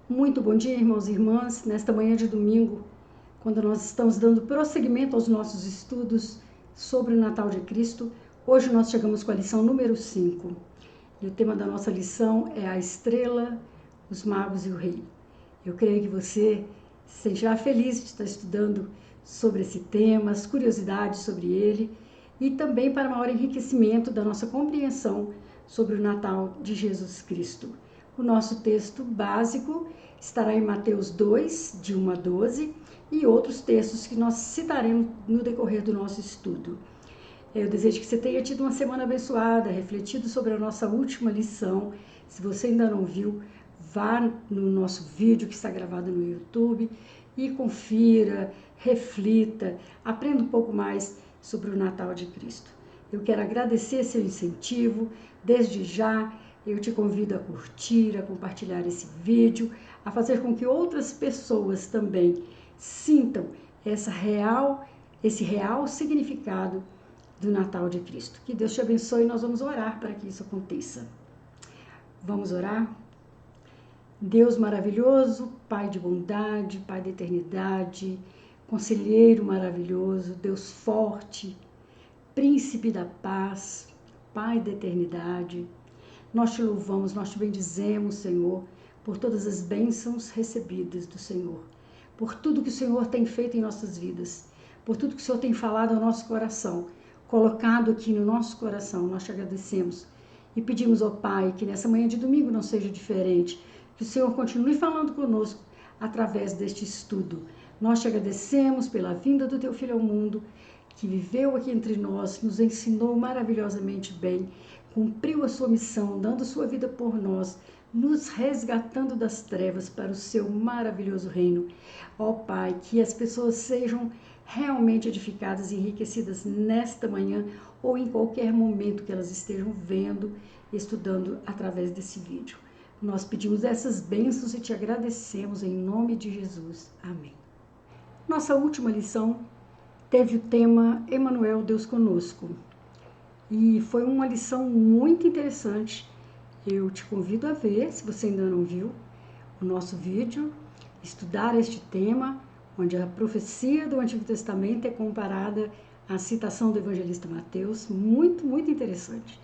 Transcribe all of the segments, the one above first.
Muito bom dia, irmãos e irmãs. Nesta manhã de domingo, quando nós estamos dando prosseguimento aos nossos estudos sobre o Natal de Cristo, hoje nós chegamos com a lição número 5. E o tema da nossa lição é a estrela, os magos e o rei. Eu creio que você se sentirá feliz de estar estudando sobre esse tema, as curiosidades sobre ele e também para maior enriquecimento da nossa compreensão sobre o Natal de Jesus Cristo. O nosso texto básico estará em Mateus 2, de 1 a 12, e outros textos que nós citaremos no decorrer do nosso estudo. Eu desejo que você tenha tido uma semana abençoada, refletido sobre a nossa última lição. Se você ainda não viu, vá no nosso vídeo que está gravado no YouTube e confira, reflita, aprenda um pouco mais sobre o Natal de Cristo. Eu quero agradecer seu incentivo, desde já. Eu te convido a curtir, a compartilhar esse vídeo, a fazer com que outras pessoas também sintam esse real significado do Natal de Cristo. Que Deus te abençoe e nós vamos orar para que isso aconteça. Vamos orar? Deus maravilhoso, Pai de bondade, Pai da eternidade, Conselheiro maravilhoso, Deus forte, Príncipe da paz, Pai da eternidade, nós te louvamos, nós te bendizemos, Senhor, por todas as bênçãos recebidas do Senhor, por tudo que o Senhor tem feito em nossas vidas, por tudo que o Senhor tem falado ao nosso coração, colocado aqui no nosso coração. Nós te agradecemos e pedimos ao Pai que nessa manhã de domingo não seja diferente, que o Senhor continue falando conosco através deste estudo. Nós te agradecemos pela vinda do teu Filho ao mundo, que viveu aqui entre nós, nos ensinou maravilhosamente bem, cumpriu a sua missão, dando sua vida por nós, nos resgatando das trevas para o seu maravilhoso reino. Ó Pai, que as pessoas sejam realmente edificadas e enriquecidas nesta manhã ou em qualquer momento que elas estejam vendo, estudando através desse vídeo. Nós pedimos essas bênçãos e te agradecemos em nome de Jesus. Amém. Nossa última lição teve o tema Emmanuel, Deus conosco. E foi uma lição muito interessante. Eu te convido a ver, se você ainda não viu, o nosso vídeo, estudar este tema, onde a profecia do Antigo Testamento é comparada à citação do evangelista Mateus, muito, muito interessante.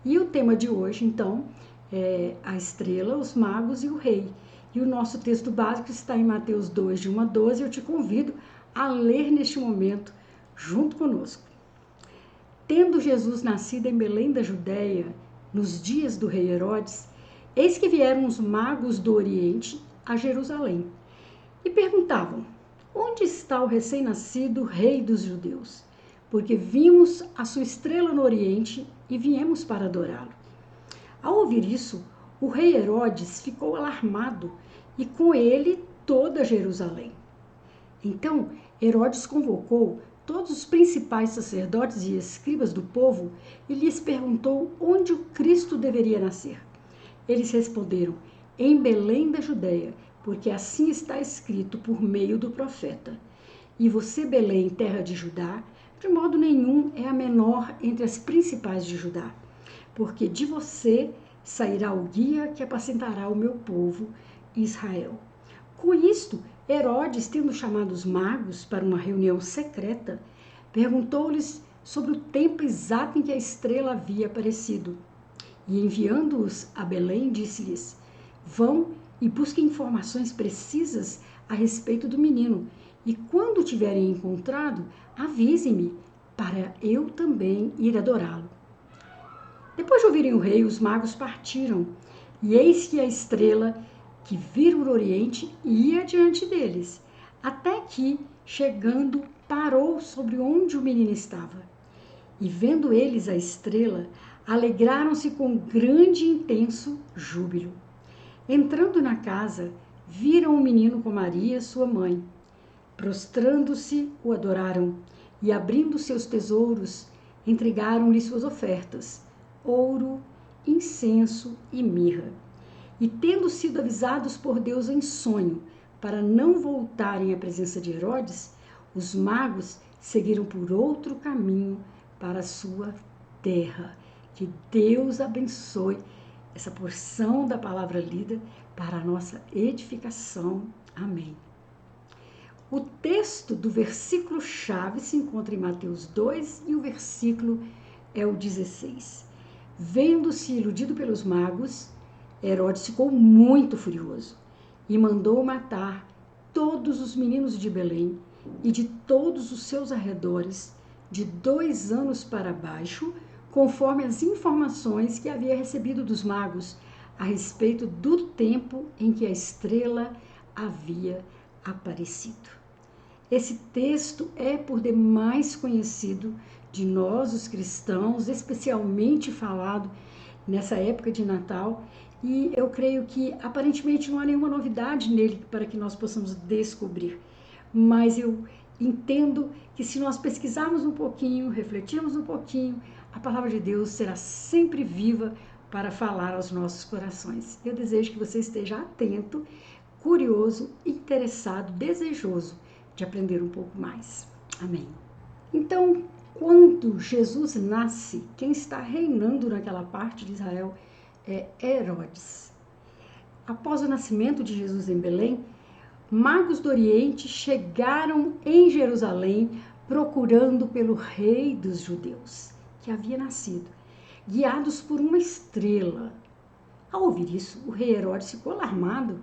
E o tema de hoje, então, é a estrela, os magos e o rei. E o nosso texto básico está em Mateus 2, de 1 a 12, eu te convido a ler neste momento junto conosco. Tendo Jesus nascido em Belém da Judéia, nos dias do rei Herodes, eis que vieram os magos do Oriente a Jerusalém e perguntavam: onde está o recém-nascido rei dos judeus? Porque vimos a sua estrela no Oriente e viemos para adorá-lo. Ao ouvir isso, o rei Herodes ficou alarmado e com ele toda Jerusalém. Então Herodes convocou todos os principais sacerdotes e escribas do povo e lhes perguntou onde o Cristo deveria nascer. Eles responderam: em Belém da Judéia, porque assim está escrito por meio do profeta. E você, Belém, terra de Judá, de modo nenhum é a menor entre as principais de Judá, porque de você sairá o guia que apacentará o meu povo, Israel. Com isto, Herodes, tendo chamado os magos para uma reunião secreta, perguntou-lhes sobre o tempo exato em que a estrela havia aparecido. E enviando-os a Belém, disse-lhes: vão e busquem informações precisas a respeito do menino. E quando tiverem encontrado, avisem-me, para eu também ir adorá-lo. Depois de ouvirem o rei, os magos partiram, e eis que a estrela que viram no oriente ia diante deles, até que, chegando, parou sobre onde o menino estava. E vendo eles a estrela, alegraram-se com grande e intenso júbilo. Entrando na casa, viram o menino com Maria, sua mãe. Prostrando-se, o adoraram, e abrindo seus tesouros, entregaram-lhe suas ofertas, ouro, incenso e mirra. E tendo sido avisados por Deus em sonho, para não voltarem à presença de Herodes, os magos seguiram por outro caminho para a sua terra. Que Deus abençoe essa porção da palavra lida para a nossa edificação. Amém. O texto do versículo-chave se encontra em Mateus 2 e o versículo é o 16. Vendo-se iludido pelos magos, Herodes ficou muito furioso e mandou matar todos os meninos de Belém e de todos os seus arredores, de 2 anos para baixo, conforme as informações que havia recebido dos magos a respeito do tempo em que a estrela havia aparecido. Esse texto é por demais conhecido de nós, os cristãos, especialmente falado nessa época de Natal, e eu creio que aparentemente não há nenhuma novidade nele para que nós possamos descobrir. Mas eu entendo que se nós pesquisarmos um pouquinho, refletirmos um pouquinho, a palavra de Deus será sempre viva para falar aos nossos corações. Eu desejo que você esteja atento, curioso, interessado, desejoso de aprender um pouco mais. Amém. Então, quando Jesus nasce, quem está reinando naquela parte de Israel é Herodes. Após o nascimento de Jesus em Belém, magos do Oriente chegaram em Jerusalém procurando pelo rei dos judeus, que havia nascido, guiados por uma estrela. Ao ouvir isso, o rei Herodes ficou alarmado,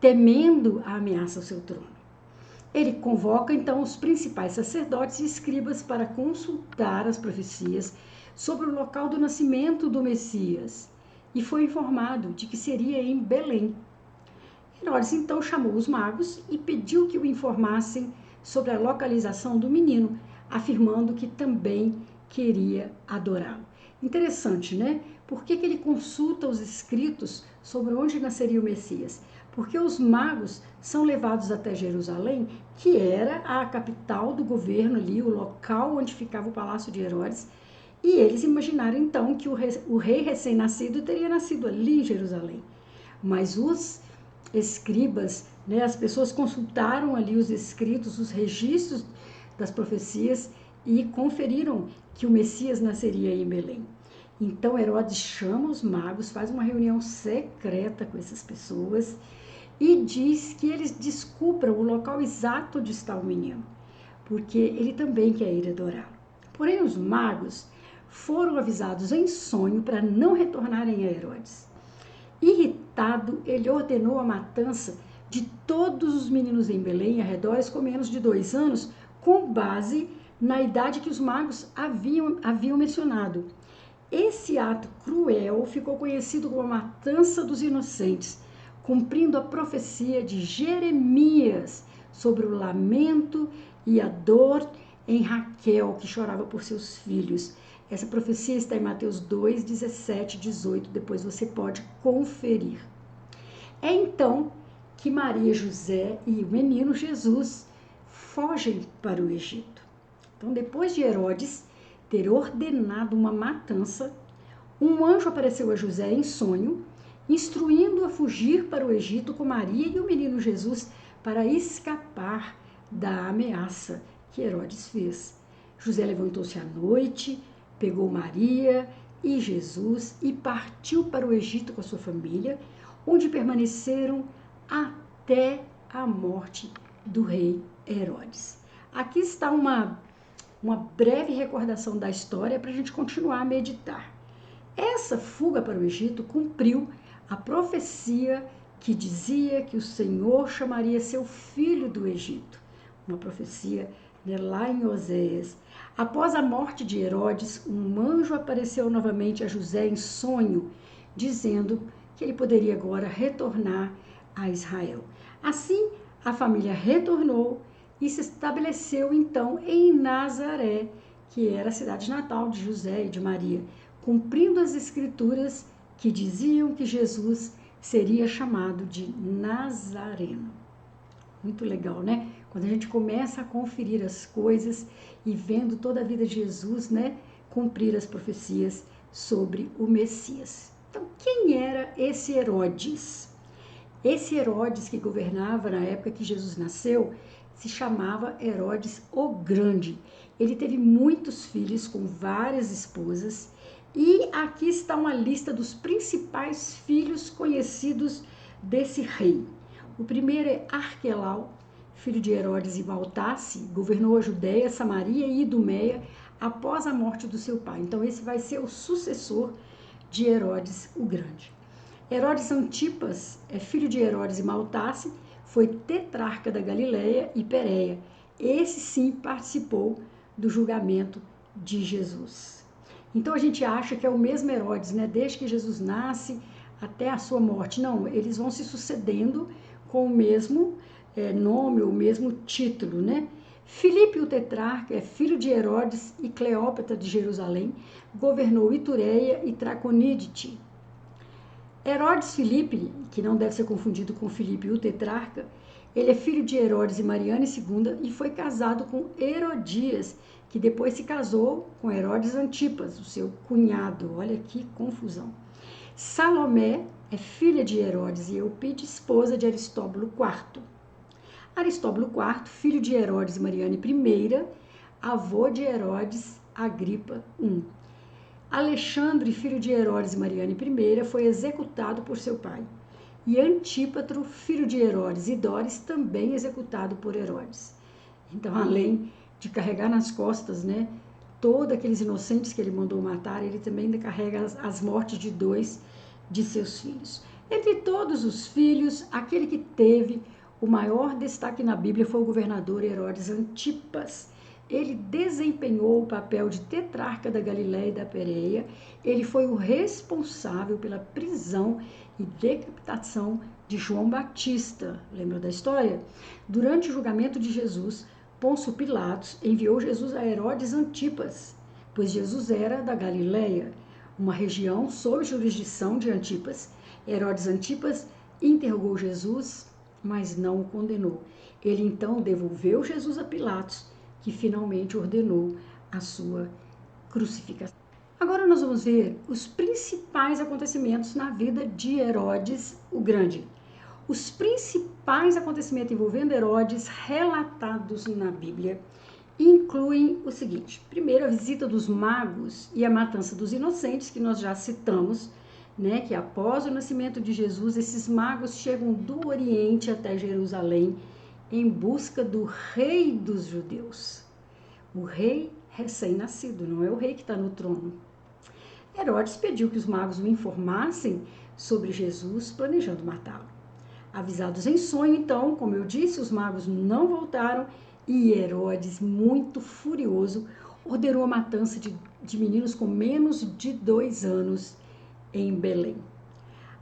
temendo a ameaça ao seu trono. Ele convoca então os principais sacerdotes e escribas para consultar as profecias sobre o local do nascimento do Messias e foi informado de que seria em Belém. Herodes então chamou os magos e pediu que o informassem sobre a localização do menino, afirmando que também queria adorá-lo. Interessante, né? Por que ele consulta os escritos sobre onde nasceria o Messias? Porque os magos são levados até Jerusalém, que era a capital do governo ali, o local onde ficava o palácio de Herodes, e eles imaginaram então que o rei recém-nascido teria nascido ali em Jerusalém. Mas os escribas, né, as pessoas consultaram ali os escritos, os registros das profecias e conferiram que o Messias nasceria em Belém. Então Herodes chama os magos, faz uma reunião secreta com essas pessoas e diz que eles descubram o local exato onde está o menino, porque ele também quer ir adorá-lo. Porém, os magos foram avisados em sonho para não retornarem a Herodes. Irritado, ele ordenou a matança de todos os meninos em Belém e arredores com menos de 2 anos, com base na idade que os magos haviam mencionado. Esse ato cruel ficou conhecido como a matança dos inocentes, cumprindo a profecia de Jeremias sobre o lamento e a dor em Raquel, que chorava por seus filhos. Essa profecia está em Mateus 2, 17, 18, depois você pode conferir. É então que Maria, José e o menino Jesus fogem para o Egito. Então, depois de Herodes ter ordenado uma matança, um anjo apareceu a José em sonho, instruindo-o a fugir para o Egito com Maria e o menino Jesus para escapar da ameaça que Herodes fez. José levantou-se à noite, pegou Maria e Jesus e partiu para o Egito com a sua família, onde permaneceram até a morte do rei Herodes. Aqui está uma breve recordação da história para a gente continuar a meditar. Essa fuga para o Egito cumpriu a profecia que dizia que o Senhor chamaria seu filho do Egito. Uma profecia, né, lá em Oséias. Após a morte de Herodes, um anjo apareceu novamente a José em sonho, dizendo que ele poderia agora retornar a Israel. Assim, a família retornou e se estabeleceu então em Nazaré, que era a cidade natal de José e de Maria, cumprindo as escrituras que diziam que Jesus seria chamado de Nazareno. Muito legal, né? Quando a gente começa a conferir as coisas e vendo toda a vida de Jesus, né, cumprir as profecias sobre o Messias. Então, quem era esse Herodes? Esse Herodes que governava na época que Jesus nasceu se chamava Herodes o Grande. Ele teve muitos filhos com várias esposas e aqui está uma lista dos principais filhos conhecidos desse rei. O primeiro é Arquelau, filho de Herodes e Baltasse, governou a Judéia, Samaria e Idumeia após a morte do seu pai. Então esse vai ser o sucessor de Herodes o Grande. Herodes Antipas é filho de Herodes e Maltasse, foi tetrarca da Galileia e Pérea. Esse sim participou do julgamento de Jesus. Então a gente acha que é o mesmo Herodes, né? Desde que Jesus nasce até a sua morte. Não, eles vão se sucedendo com o mesmo nome, o mesmo título, né? Filipe, o tetrarca, é filho de Herodes e Cleópatra de Jerusalém, governou Itureia e Traconidite. Herodes Filipe, que não deve ser confundido com Filipe, o tetrarca, ele é filho de Herodes e Mariana II e foi casado com Herodias, que depois se casou com Herodes Antipas, o seu cunhado. Olha que confusão. Salomé é filha de Herodes e Eupide, esposa de Aristóbulo IV. Aristóbulo IV, filho de Herodes e Mariana I, avô de Herodes Agripa I. Alexandre, filho de Herodes e Mariana I, foi executado por seu pai. E Antípatro, filho de Herodes e Dores, também executado por Herodes. Então, além de carregar nas costas, né, todos aqueles inocentes que ele mandou matar, ele também carrega as mortes de 2 de seus filhos. Entre todos os filhos, aquele que teve o maior destaque na Bíblia foi o governador Herodes Antipas. Ele desempenhou o papel de tetrarca da Galileia e da Pérea. Ele foi o responsável pela prisão e decapitação de João Batista. Lembra da história? Durante o julgamento de Jesus, Pôncio Pilatos enviou Jesus a Herodes Antipas, pois Jesus era da Galileia, uma região sob jurisdição de Antipas. Herodes Antipas interrogou Jesus, mas não o condenou. Ele então devolveu Jesus a Pilatos, que finalmente ordenou a sua crucificação. Agora nós vamos ver os principais acontecimentos na vida de Herodes o Grande. Os principais acontecimentos envolvendo Herodes relatados na Bíblia incluem o seguinte: primeiro, a visita dos magos e a matança dos inocentes, que nós já citamos, né, que após o nascimento de Jesus, esses magos chegam do Oriente até Jerusalém em busca do rei dos judeus. O rei recém-nascido, não é o rei que está no trono. Herodes pediu que os magos o informassem sobre Jesus, planejando matá-lo. Avisados em sonho, então, como eu disse, os magos não voltaram e Herodes, muito furioso, ordenou a matança de meninos com menos de 2 anos em Belém.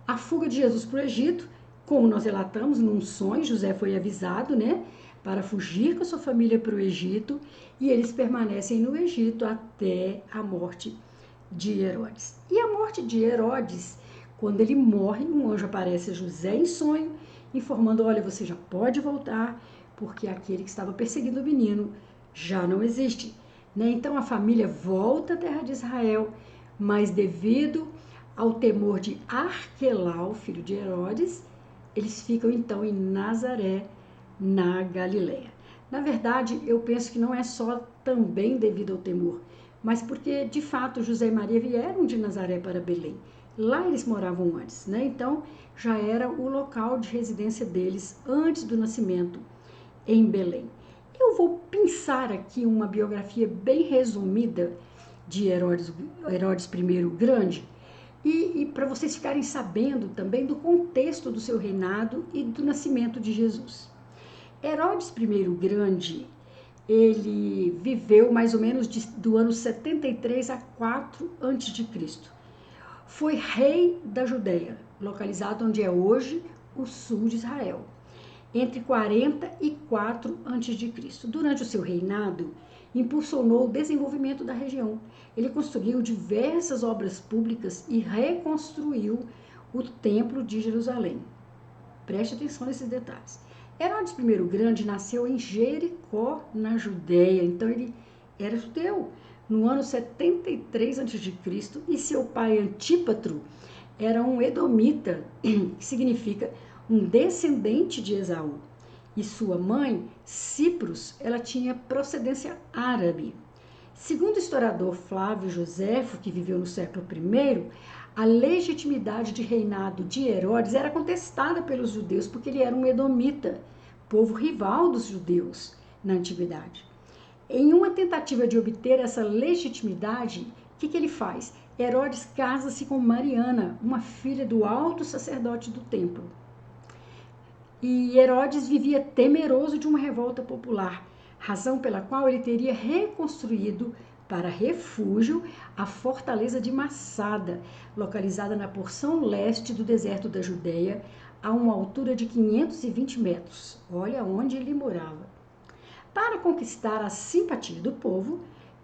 A fuga de Jesus para o Egito, como nós relatamos, num sonho, José foi avisado, né, para fugir com a sua família para o Egito, e eles permanecem no Egito até a morte de Herodes. E a morte de Herodes, quando ele morre, um anjo aparece a José em sonho, informando: olha, você já pode voltar, porque aquele que estava perseguindo o menino já não existe. Né? Então a família volta à terra de Israel, mas devido ao temor de Arquelau, filho de Herodes, eles ficam então em Nazaré, na Galileia. Na verdade, eu penso que não é só também devido ao temor, mas porque, de fato, José e Maria vieram de Nazaré para Belém. Lá eles moravam antes, né? Então, já era o local de residência deles antes do nascimento em Belém. Eu vou pensar aqui uma biografia bem resumida de Herodes I o Grande. E para vocês ficarem sabendo também do contexto do seu reinado e do nascimento de Jesus. Herodes I Grande, ele viveu mais ou menos do ano 73 a 4 a.C. Foi rei da Judéia, localizado onde é hoje o sul de Israel, entre 40 e 4 a.C. Durante o seu reinado, impulsionou o desenvolvimento da região. Ele construiu diversas obras públicas e reconstruiu o Templo de Jerusalém. Preste atenção nesses detalhes. Herodes I Grande nasceu em Jericó, na Judéia, então ele era judeu, no ano 73 a.C., e seu pai Antípatro era um edomita, que significa um descendente de Esaú. E sua mãe, Ciprus, ela tinha procedência árabe. Segundo o historiador Flávio Joséfo, que viveu no século I, a legitimidade de reinado de Herodes era contestada pelos judeus, porque ele era um edomita, povo rival dos judeus na antiguidade. Em uma tentativa de obter essa legitimidade, o que ele faz? Herodes casa-se com Mariana, uma filha do alto sacerdote do templo. E Herodes vivia temeroso de uma revolta popular, razão pela qual ele teria reconstruído para refúgio a fortaleza de Massada, localizada na porção leste do deserto da Judéia, a uma altura de 520 metros. Olha onde ele morava. Para conquistar a simpatia do povo,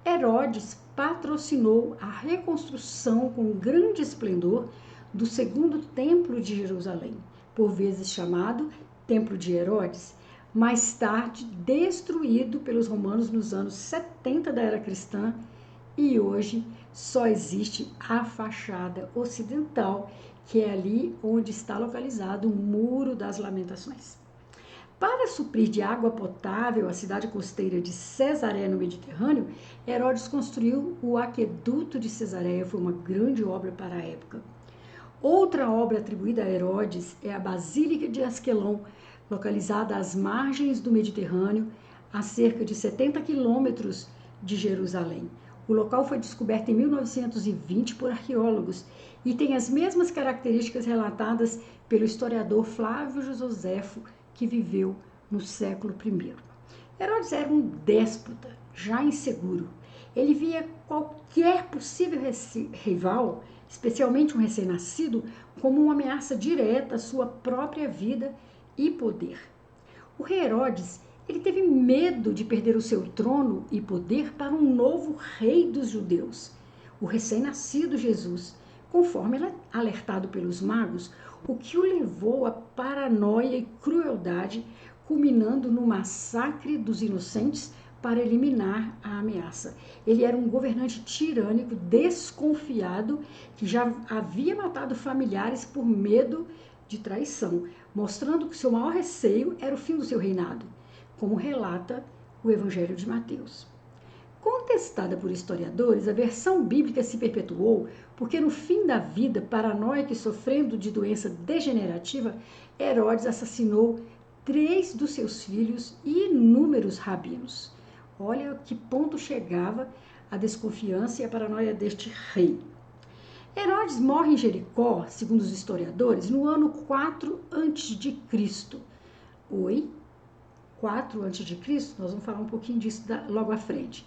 Herodes patrocinou a reconstrução com grande esplendor do segundo templo de Jerusalém, por vezes chamado Templo de Herodes, mais tarde destruído pelos romanos nos anos 70 da era cristã, e hoje só existe a fachada ocidental, que é ali onde está localizado o Muro das Lamentações. Para suprir de água potável a cidade costeira de Cesareia, no Mediterrâneo, Herodes construiu o Aqueduto de Cesareia, foi uma grande obra para a época. Outra obra atribuída a Herodes é a Basílica de Asquelon, localizada às margens do Mediterrâneo, a cerca de 70 quilômetros de Jerusalém. O local foi descoberto em 1920 por arqueólogos e tem as mesmas características relatadas pelo historiador Flávio Joséfo, que viveu no século I. Herodes era um déspota, já inseguro. Ele via qualquer possível rival, especialmente um recém-nascido, como uma ameaça direta à sua própria vida e poder. O rei Herodes, ele teve medo de perder o seu trono e poder para um novo rei dos judeus, o recém-nascido Jesus, conforme alertado pelos magos, o que o levou à paranoia e crueldade, culminando no massacre dos inocentes para eliminar a ameaça. Ele era um governante tirânico, desconfiado, que já havia matado familiares por medo de traição, mostrando que seu maior receio era o fim do seu reinado, como relata o Evangelho de Mateus. Contestada por historiadores, a versão bíblica se perpetuou porque no fim da vida, paranoico e sofrendo de doença degenerativa, Herodes assassinou 3 dos seus filhos e inúmeros rabinos. Olha que ponto chegava a desconfiança e a paranoia deste rei. Herodes morre em Jericó, segundo os historiadores, no ano 4 a.C. Oi? 4 a.C.? Nós vamos falar um pouquinho disso logo à frente.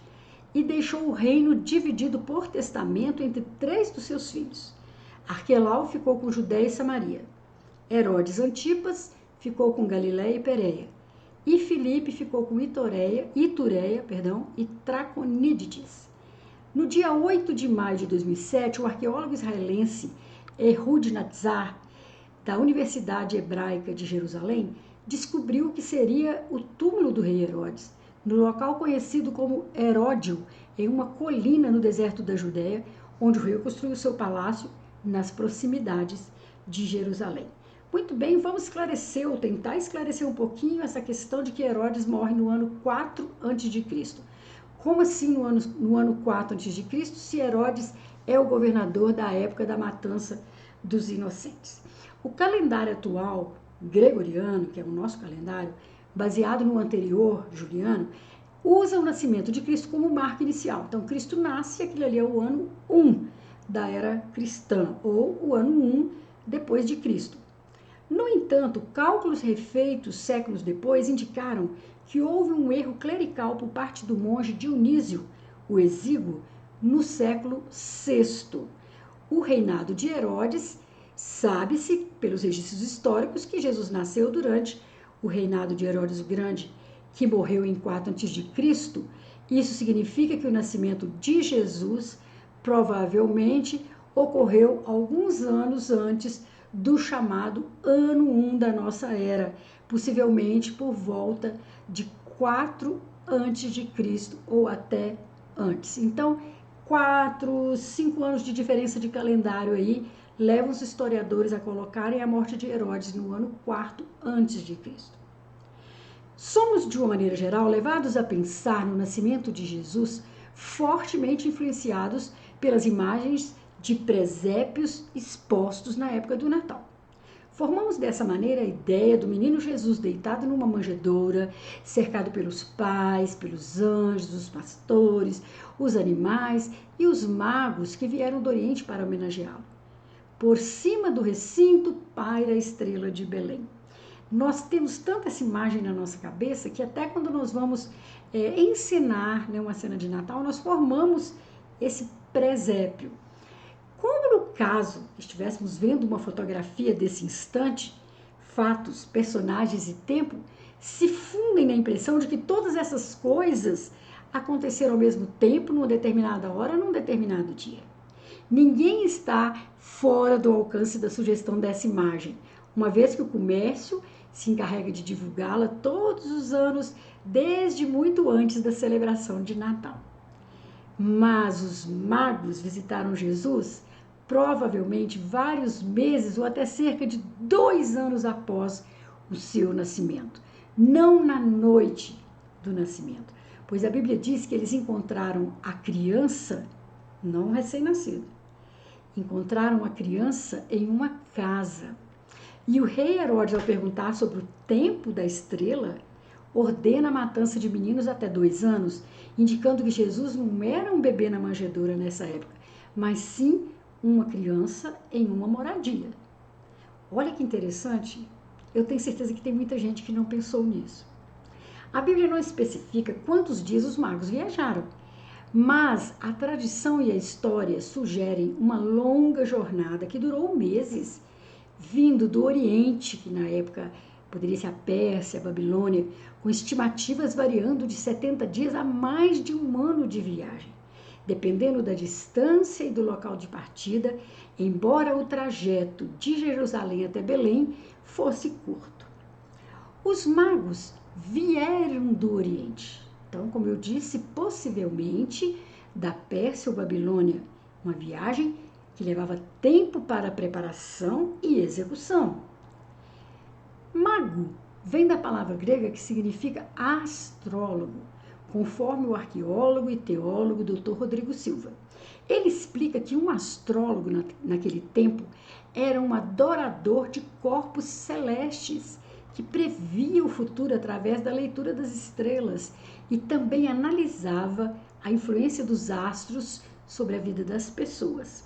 E deixou o reino dividido por testamento entre 3 dos seus filhos. Arquelau ficou com Judéia e Samaria. Herodes Antipas ficou com Galiléia e Pérea. E Filipe ficou com Itureia e Traconídides. No dia 8 de maio de 2007, o arqueólogo israelense Ehud Natzar, da Universidade Hebraica de Jerusalém, descobriu que seria o túmulo do rei Herodes, no local conhecido como Heródio, em uma colina no deserto da Judéia, onde o rei construiu seu palácio nas proximidades de Jerusalém. Muito bem, vamos esclarecer ou tentar esclarecer um pouquinho essa questão de que Herodes morre no ano 4 a.C. Como assim no ano 4 a.C., se Herodes é o governador da época da matança dos inocentes? O calendário atual, gregoriano, que é o nosso calendário, baseado no anterior, juliano, usa o nascimento de Cristo como marca inicial. Então, Cristo nasce e aquilo ali é o ano 1. da era cristã, ou o ano 1 depois de Cristo. No entanto, cálculos refeitos séculos depois indicaram que houve um erro clerical por parte do monge Dionísio, o Exíguo, no século VI. O reinado de Herodes, sabe-se pelos registros históricos que Jesus nasceu durante o reinado de Herodes o Grande, que morreu em 4 a.C. Isso significa que o nascimento de Jesus provavelmente ocorreu alguns anos antes do chamado ano 1 da nossa era, possivelmente por volta de 4 a.C. ou até antes. Então, 4, 5 anos de diferença de calendário aí levam os historiadores a colocarem a morte de Herodes no ano 4 a.C. Somos, de uma maneira geral, levados a pensar no nascimento de Jesus fortemente influenciados pelas imagens de presépios expostos na época do Natal. Formamos dessa maneira a ideia do menino Jesus deitado numa manjedoura, cercado pelos pais, pelos anjos, os pastores, os animais e os magos que vieram do Oriente para homenageá-lo. Por cima do recinto paira a estrela de Belém. Nós temos tanta essa imagem na nossa cabeça que até quando nós vamos encenar uma cena de Natal, nós formamos esse presépio. Como no caso estivéssemos vendo uma fotografia desse instante, fatos, personagens e tempo se fundem na impressão de que todas essas coisas aconteceram ao mesmo tempo, numa determinada hora, num determinado dia. Ninguém está fora do alcance da sugestão dessa imagem, uma vez que o comércio se encarrega de divulgá-la todos os anos, desde muito antes da celebração de Natal. Mas os magos visitaram Jesus provavelmente vários meses ou até cerca de 2 anos após o seu nascimento, não na noite do nascimento, pois a Bíblia diz que eles encontraram a criança, não recém-nascido, encontraram a criança em uma casa. E o rei Herodes, ao perguntar sobre o tempo da estrela, ordena a matança de meninos até 2 anos, indicando que Jesus não era um bebê na manjedoura nessa época, mas sim uma criança em uma moradia. Olha que interessante, eu tenho certeza que tem muita gente que não pensou nisso. A Bíblia não especifica quantos dias os magos viajaram, mas a tradição e a história sugerem uma longa jornada que durou meses, vindo do Oriente, que na época poderia ser a Pérsia, a Babilônia, com estimativas variando de 70 dias a mais de 1 ano de viagem, dependendo da distância e do local de partida, embora o trajeto de Jerusalém até Belém fosse curto. Os magos vieram do Oriente, então, como eu disse, possivelmente da Pérsia ou Babilônia, uma viagem que levava tempo para preparação e execução. Mago vem da palavra grega que significa astrólogo, conforme o arqueólogo e teólogo Dr. Rodrigo Silva. Ele explica que um astrólogo naquele tempo era um adorador de corpos celestes que previa o futuro através da leitura das estrelas e também analisava a influência dos astros sobre a vida das pessoas.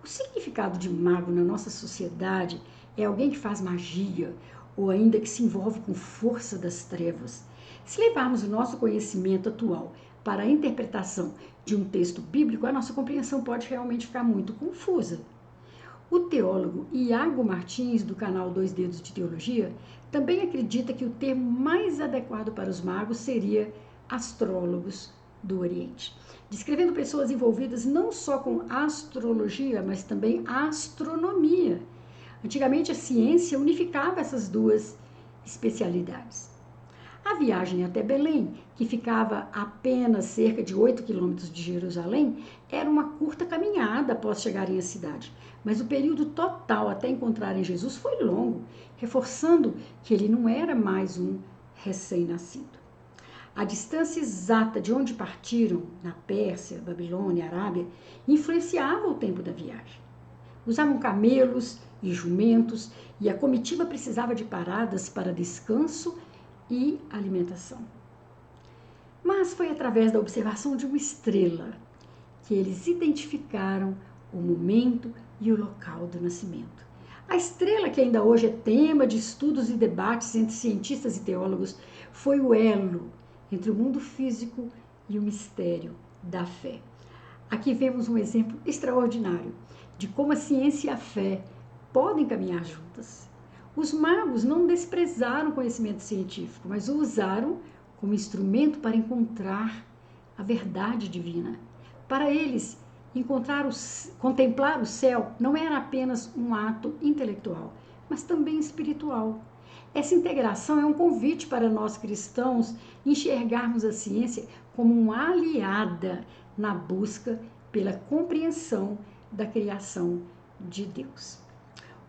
O significado de mago na nossa sociedade é alguém que faz magia ou ainda que se envolve com força das trevas. Se levarmos o nosso conhecimento atual para a interpretação de um texto bíblico, a nossa compreensão pode realmente ficar muito confusa. O teólogo Iago Martins, do canal Dois Dedos de Teologia, também acredita que o termo mais adequado para os magos seria astrólogos do Oriente, descrevendo pessoas envolvidas não só com astrologia, mas também astronomia. Antigamente, a ciência unificava essas duas especialidades. A viagem até Belém, que ficava a apenas cerca de 8 quilômetros de Jerusalém, era uma curta caminhada após chegarem à cidade, mas o período total até encontrarem Jesus foi longo, reforçando que ele não era mais um recém-nascido. A distância exata de onde partiram, na Pérsia, Babilônia, Arábia, influenciava o tempo da viagem. Usavam camelos e jumentos e a comitiva precisava de paradas para descanso e alimentação. Mas foi através da observação de uma estrela que eles identificaram o momento e o local do nascimento. A estrela, que ainda hoje é tema de estudos e debates entre cientistas e teólogos, foi o elo entre o mundo físico e o mistério da fé. Aqui vemos um exemplo extraordinário de como a ciência e a fé podem caminhar juntas. Os magos não desprezaram o conhecimento científico, mas o usaram como instrumento para encontrar a verdade divina. Para eles, contemplar o céu não era apenas um ato intelectual, mas também espiritual. Essa integração é um convite para nós cristãos enxergarmos a ciência como uma aliada na busca pela compreensão da criação de Deus.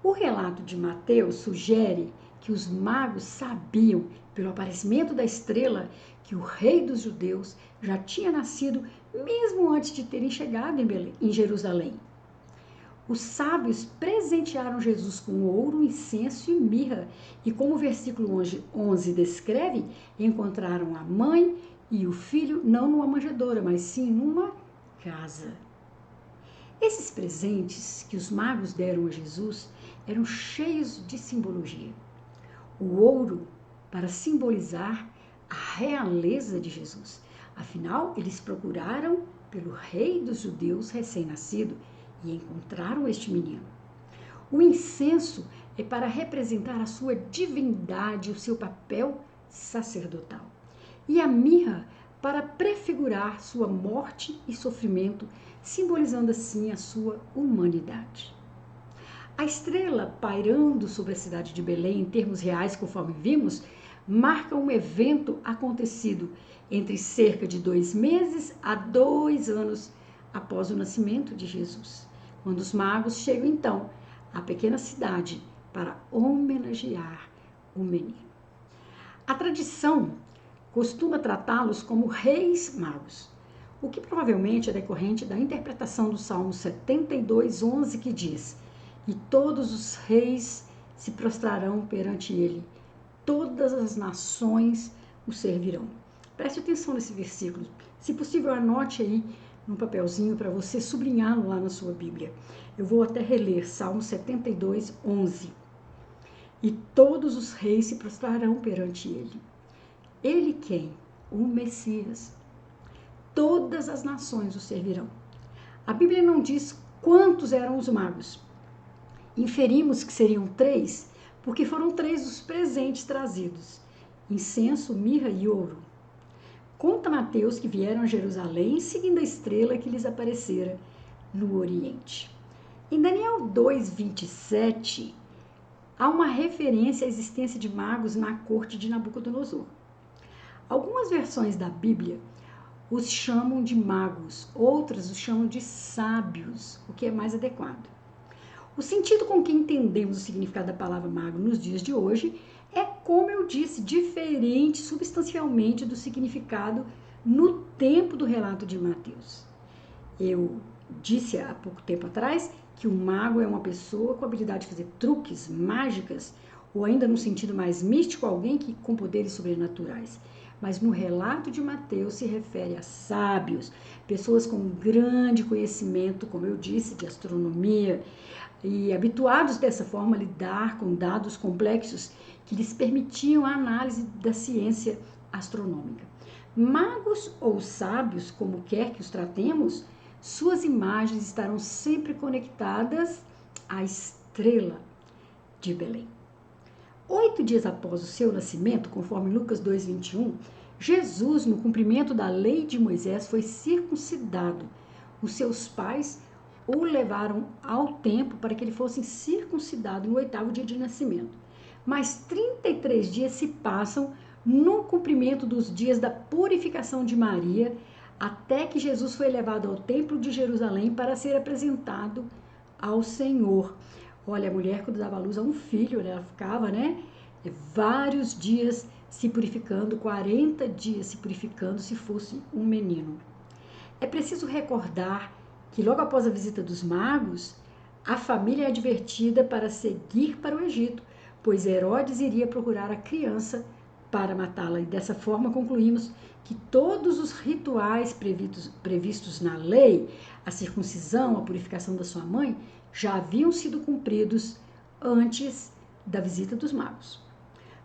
O relato de Mateus sugere que os magos sabiam, pelo aparecimento da estrela, que o rei dos judeus já tinha nascido mesmo antes de terem chegado em Jerusalém. Os sábios presentearam Jesus com ouro, incenso e mirra, e como o versículo 11 descreve, encontraram a mãe e o filho não numa manjedoura, mas sim numa casa. Esses presentes que os magos deram a Jesus eram cheios de simbologia. O ouro para simbolizar a realeza de Jesus. Afinal, eles procuraram pelo rei dos judeus recém-nascido e encontraram este menino. O incenso é para representar a sua divindade, o seu papel sacerdotal. E a mirra para prefigurar sua morte e sofrimento, simbolizando assim a sua humanidade. A estrela pairando sobre a cidade de Belém, em termos reais, conforme vimos, marca um evento acontecido entre cerca de 2 meses a 2 anos após o nascimento de Jesus, quando os magos chegam então à pequena cidade para homenagear o menino. A tradição costuma tratá-los como reis magos, o que provavelmente é decorrente da interpretação do Salmo 72:11, que diz: "E todos os reis se prostrarão perante ele, todas as nações o servirão." Preste atenção nesse versículo. Se possível, anote aí num papelzinho para você sublinhá-lo lá na sua Bíblia. Eu vou até reler Salmo 72:11. "E todos os reis se prostrarão perante ele." Ele quem? O Messias. Todas as nações o servirão. A Bíblia não diz quantos eram os magos. Inferimos que seriam 3, porque foram 3 os presentes trazidos: incenso, mirra e ouro. Conta Mateus que vieram a Jerusalém seguindo a estrela que lhes aparecera no Oriente. Em Daniel 2:27, há uma referência à existência de magos na corte de Nabucodonosor. Algumas versões da Bíblia os chamam de magos, outras os chamam de sábios, o que é mais adequado. O sentido com que entendemos o significado da palavra mago nos dias de hoje é, como eu disse, diferente substancialmente do significado no tempo do relato de Mateus. Eu disse há pouco tempo atrás que um mago é uma pessoa com a habilidade de fazer truques, mágicas, ou ainda no sentido mais místico, alguém que com poderes sobrenaturais. Mas no relato de Mateus se refere a sábios, pessoas com grande conhecimento, como eu disse, de astronomia, e habituados dessa forma a lidar com dados complexos que lhes permitiam a análise da ciência astronômica. Magos ou sábios, como quer que os tratemos, suas imagens estarão sempre conectadas à estrela de Belém. 8 dias após o seu nascimento, conforme Lucas 2:21, Jesus, no cumprimento da lei de Moisés, foi circuncidado. Os seus pais o levaram ao templo para que ele fosse circuncidado no 8º dia de nascimento. Mas 33 dias se passam no cumprimento dos dias da purificação de Maria, até que Jesus foi levado ao templo de Jerusalém para ser apresentado ao Senhor. Olha, a mulher, quando dava à luz a um filho, ela ficava, vários dias se purificando, 40 dias se purificando se fosse um menino. É preciso recordar que logo após a visita dos magos, a família é advertida para seguir para o Egito, pois Herodes iria procurar a criança para matá-la. E dessa forma concluímos que todos os rituais previstos na lei, a circuncisão, a purificação da sua mãe, já haviam sido cumpridos antes da visita dos magos.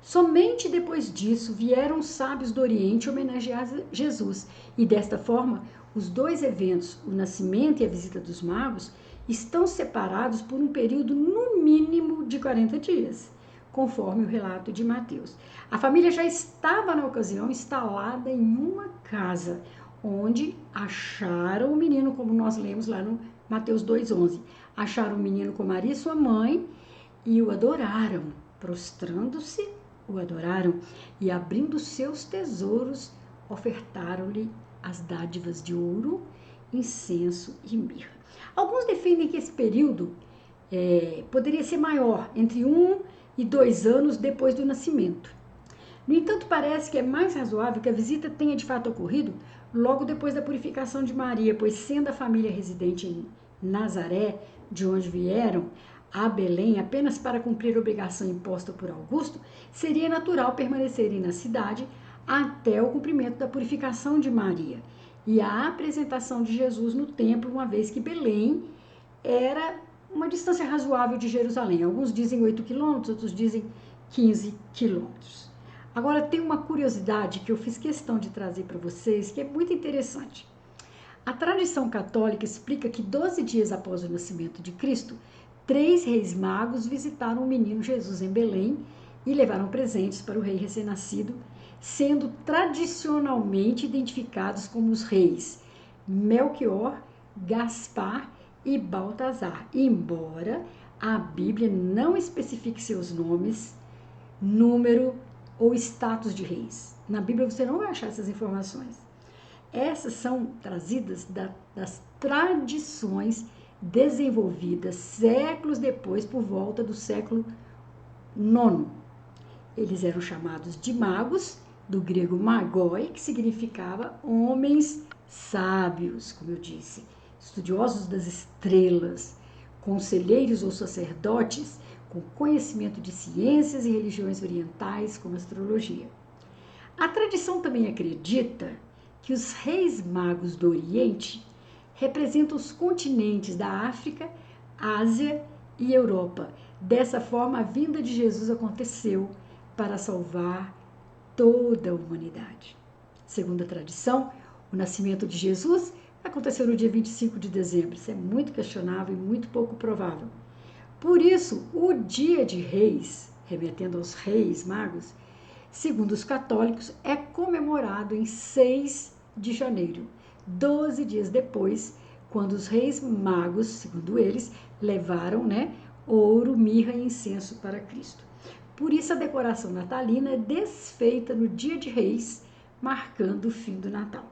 Somente depois disso vieram os sábios do Oriente homenagear Jesus, e desta forma os dois eventos, o nascimento e a visita dos magos, estão separados por um período no mínimo de 40 dias, conforme o relato de Mateus. A família já estava na ocasião instalada em uma casa, onde acharam o menino, como nós lemos lá no Mateus 2,11. Acharam o menino com Maria, sua mãe, e o adoraram, prostrando-se, o adoraram, e abrindo seus tesouros, ofertaram-lhe as dádivas de ouro, incenso e mirra. Alguns defendem que esse período poderia ser maior, entre 1 e 2 anos depois do nascimento. No entanto, parece que é mais razoável que a visita tenha de fato ocorrido logo depois da purificação de Maria, pois sendo a família residente em Nazaré, de onde vieram, a Belém apenas para cumprir a obrigação imposta por Augusto, seria natural permanecerem na cidade até o cumprimento da purificação de Maria e a apresentação de Jesus no templo, uma vez que Belém era uma distância razoável de Jerusalém. Alguns dizem 8 quilômetros, outros dizem 15 quilômetros. Agora, tem uma curiosidade que eu fiz questão de trazer para vocês, que é muito interessante. A tradição católica explica que 12 dias após o nascimento de Cristo, 3 reis magos visitaram o menino Jesus em Belém e levaram presentes para o rei recém-nascido, sendo tradicionalmente identificados como os reis Melquior, Gaspar e Baltazar, embora a Bíblia não especifique seus nomes, número ou status de reis. Na Bíblia você não vai achar essas informações. Essas são trazidas das tradições desenvolvidas séculos depois, por volta do século IX. Eles eram chamados de magos, do grego magoi, que significava homens sábios, como eu disse, estudiosos das estrelas, conselheiros ou sacerdotes com conhecimento de ciências e religiões orientais, como astrologia. A tradição também acredita que os reis magos do Oriente representam os continentes da África, Ásia e Europa. Dessa forma, a vinda de Jesus aconteceu para salvar toda a humanidade. Segundo a tradição, o nascimento de Jesus aconteceu no dia 25 de dezembro. Isso é muito questionável e muito pouco provável. Por isso, o dia de Reis, remetendo aos reis magos, segundo os católicos, é comemorado em 6 de janeiro, 12 dias depois, quando os reis magos, segundo eles, levaram ouro, mirra e incenso para Cristo. Por isso a decoração natalina é desfeita no dia de Reis, marcando o fim do Natal.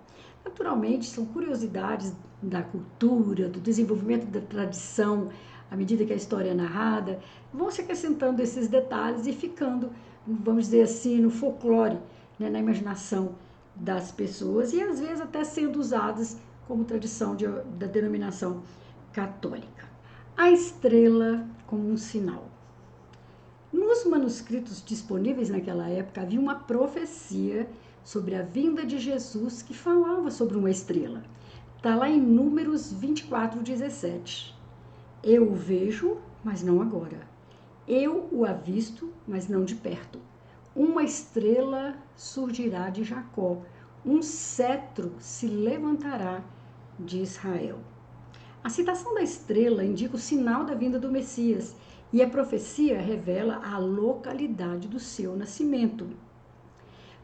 Naturalmente, são curiosidades da cultura, do desenvolvimento da tradição, à medida que a história é narrada, vão se acrescentando esses detalhes e ficando, vamos dizer assim, no folclore, na imaginação das pessoas e às vezes até sendo usadas como tradição da denominação católica. A estrela como um sinal. Nos manuscritos disponíveis naquela época havia uma profecia sobre a vinda de Jesus que falava sobre uma estrela. Está lá em Números 24:17. Eu o vejo, mas não agora. Eu o avisto, mas não de perto. Uma estrela surgirá de Jacó, um cetro se levantará de Israel. A citação da estrela indica o sinal da vinda do Messias e a profecia revela a localidade do seu nascimento.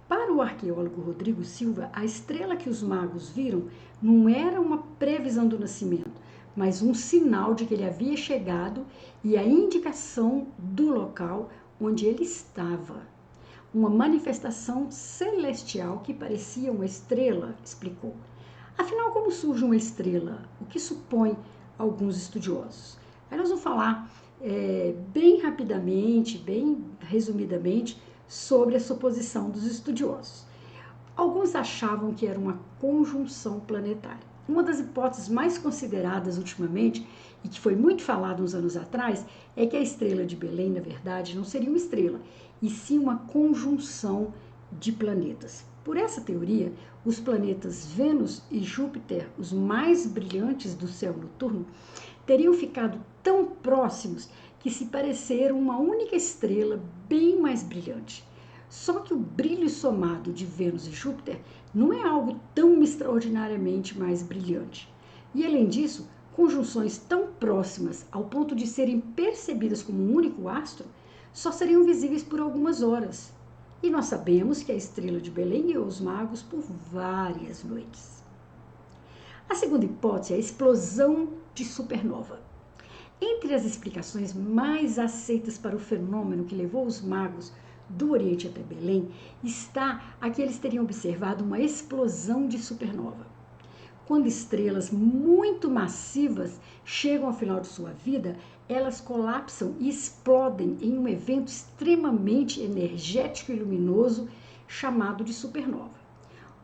Para o arqueólogo Rodrigo Silva, a estrela que os magos viram não era uma previsão do nascimento, mas um sinal de que ele havia chegado e a indicação do local onde ele estava. Uma manifestação celestial que parecia uma estrela, explicou. Afinal, como surge uma estrela? O que supõe alguns estudiosos? Aí nós vamos falar bem rapidamente, bem resumidamente, sobre a suposição dos estudiosos. Alguns achavam que era uma conjunção planetária. Uma das hipóteses mais consideradas ultimamente, e que foi muito falada uns anos atrás, é que a estrela de Belém, na verdade, não seria uma estrela, e sim uma conjunção de planetas. Por essa teoria, os planetas Vênus e Júpiter, os mais brilhantes do céu noturno, teriam ficado tão próximos que se pareceram uma única estrela bem mais brilhante. Só que o brilho somado de Vênus e Júpiter não é algo tão extraordinariamente mais brilhante. E além disso, conjunções tão próximas ao ponto de serem percebidas como um único astro só seriam visíveis por algumas horas. E nós sabemos que a estrela de Belém guiou os magos por várias noites. A segunda hipótese é a explosão de supernova. Entre as explicações mais aceitas para o fenômeno que levou os magos do Oriente até Belém, está a que eles teriam observado uma explosão de supernova. Quando estrelas muito massivas chegam ao final de sua vida, elas colapsam e explodem em um evento extremamente energético e luminoso chamado de supernova.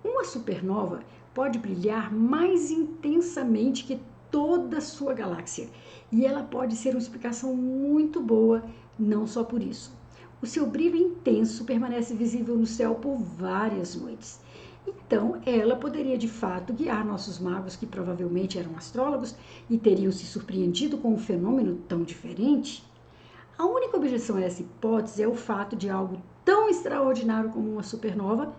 Uma supernova pode brilhar mais intensamente que toda a sua galáxia e ela pode ser uma explicação muito boa, não só por isso. O seu brilho intenso permanece visível no céu por várias noites. Então, ela poderia de fato guiar nossos magos, que provavelmente eram astrólogos e teriam se surpreendido com um fenômeno tão diferente. A única objeção a essa hipótese é o fato de algo tão extraordinário como uma supernova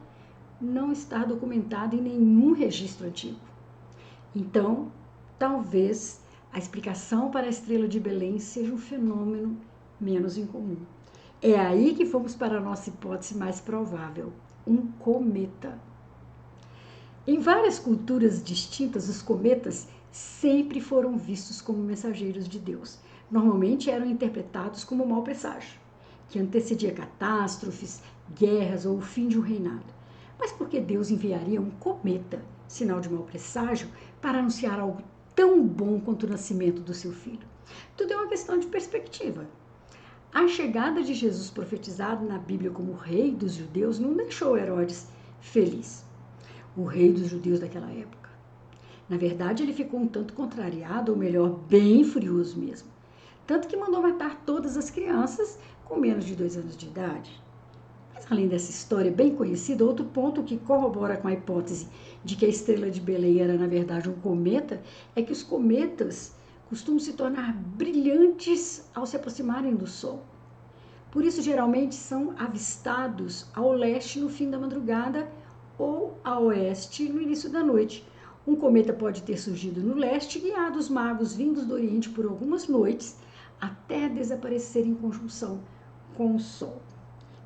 não estar documentado em nenhum registro antigo. Então, talvez a explicação para a estrela de Belém seja um fenômeno menos incomum. É aí que fomos para a nossa hipótese mais provável, um cometa. Em várias culturas distintas, os cometas sempre foram vistos como mensageiros de Deus. Normalmente eram interpretados como mau presságio, que antecedia catástrofes, guerras ou o fim de um reinado. Mas por que Deus enviaria um cometa, sinal de mau presságio, para anunciar algo tão bom quanto o nascimento do seu filho? Tudo é uma questão de perspectiva. A chegada de Jesus profetizado na Bíblia como rei dos judeus não deixou Herodes feliz, o rei dos judeus daquela época. Na verdade, ele ficou um tanto contrariado, ou melhor, bem furioso mesmo. Tanto que mandou matar todas as crianças com menos de 2 anos de idade. Mas além dessa história bem conhecida, outro ponto que corrobora com a hipótese de que a estrela de Belém era, na verdade, um cometa, é que os cometas costumam se tornar brilhantes ao se aproximarem do Sol. Por isso, geralmente, são avistados ao leste no fim da madrugada ou a oeste no início da noite. Um cometa pode ter surgido no leste, guiado os magos vindos do Oriente por algumas noites, até desaparecer em conjunção com o Sol.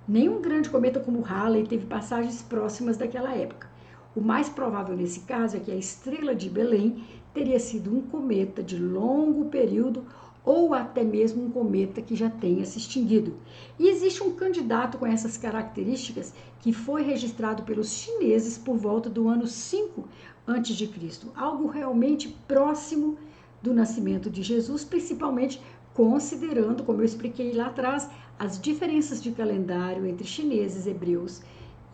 Nenhum grande cometa como Halley teve passagens próximas daquela época. O mais provável nesse caso é que a estrela de Belém teria sido um cometa de longo período ou até mesmo um cometa que já tenha se extinguido. E existe um candidato com essas características que foi registrado pelos chineses por volta do ano 5 a.C., algo realmente próximo do nascimento de Jesus, principalmente considerando, como eu expliquei lá atrás, as diferenças de calendário entre chineses, hebreus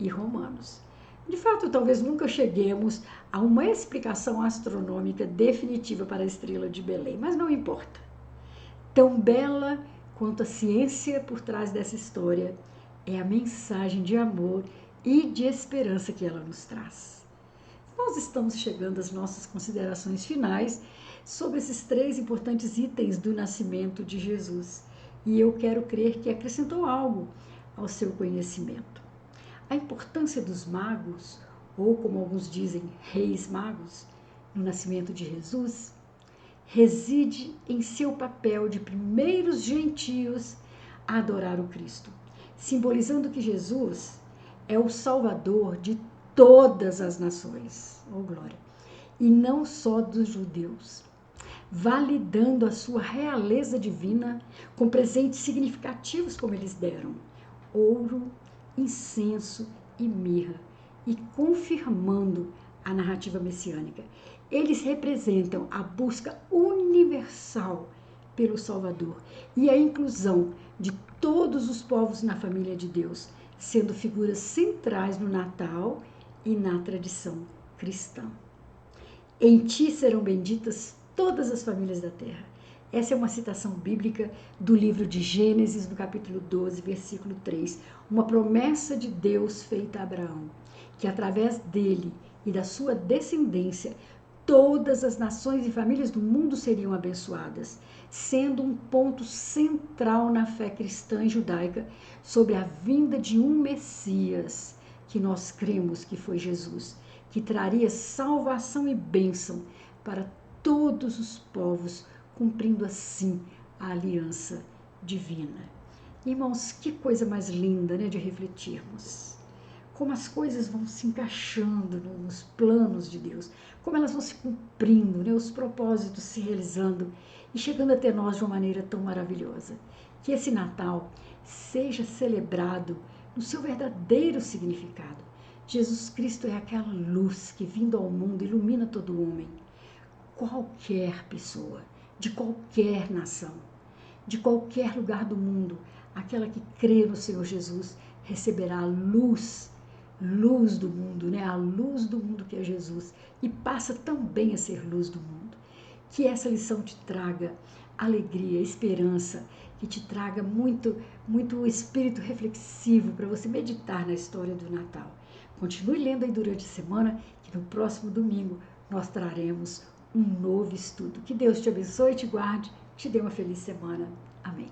e romanos. De fato, talvez nunca cheguemos a uma explicação astronômica definitiva para a estrela de Belém, mas não importa. Tão bela quanto a ciência por trás dessa história é a mensagem de amor e de esperança que ela nos traz. Nós estamos chegando às nossas considerações finais sobre esses 3 importantes itens do nascimento de Jesus. E eu quero crer que acrescentou algo ao seu conhecimento. A importância dos magos, ou como alguns dizem, reis magos, no nascimento de Jesus, reside em seu papel de primeiros gentios a adorar o Cristo, simbolizando que Jesus é o Salvador de todas as nações, oh glória, e não só dos judeus, validando a sua realeza divina com presentes significativos como eles deram, ouro, incenso e mirra, e confirmando a narrativa messiânica. Eles representam a busca universal pelo Salvador e a inclusão de todos os povos na família de Deus, sendo figuras centrais no Natal e na tradição cristã. Em ti serão benditas todas as famílias da terra. Essa é uma citação bíblica do livro de Gênesis, no capítulo 12, versículo 3. Uma promessa de Deus feita a Abraão, que através dele e da sua descendência, todas as nações e famílias do mundo seriam abençoadas, sendo um ponto central na fé cristã e judaica sobre a vinda de um Messias, que nós cremos que foi Jesus, que traria salvação e bênção para todos os povos, cumprindo assim a aliança divina. Irmãos, que coisa mais linda, né, de refletirmos. Como as coisas vão se encaixando nos planos de Deus, como elas vão se cumprindo, né, os propósitos se realizando e chegando até nós de uma maneira tão maravilhosa. Que esse Natal seja celebrado no seu verdadeiro significado. Jesus Cristo é aquela luz que, vindo ao mundo, ilumina todo homem. Qualquer pessoa, de qualquer nação, de qualquer lugar do mundo, aquela que crê no Senhor Jesus receberá a luz do mundo, né? A luz do mundo que é Jesus, e passa também a ser luz do mundo. Que essa lição te traga alegria, esperança, que te traga muito espírito reflexivo para você meditar na história do Natal. Continue lendo aí durante a semana, que no próximo domingo nós traremos um novo estudo. Que Deus te abençoe e te guarde, te dê uma feliz semana. Amém.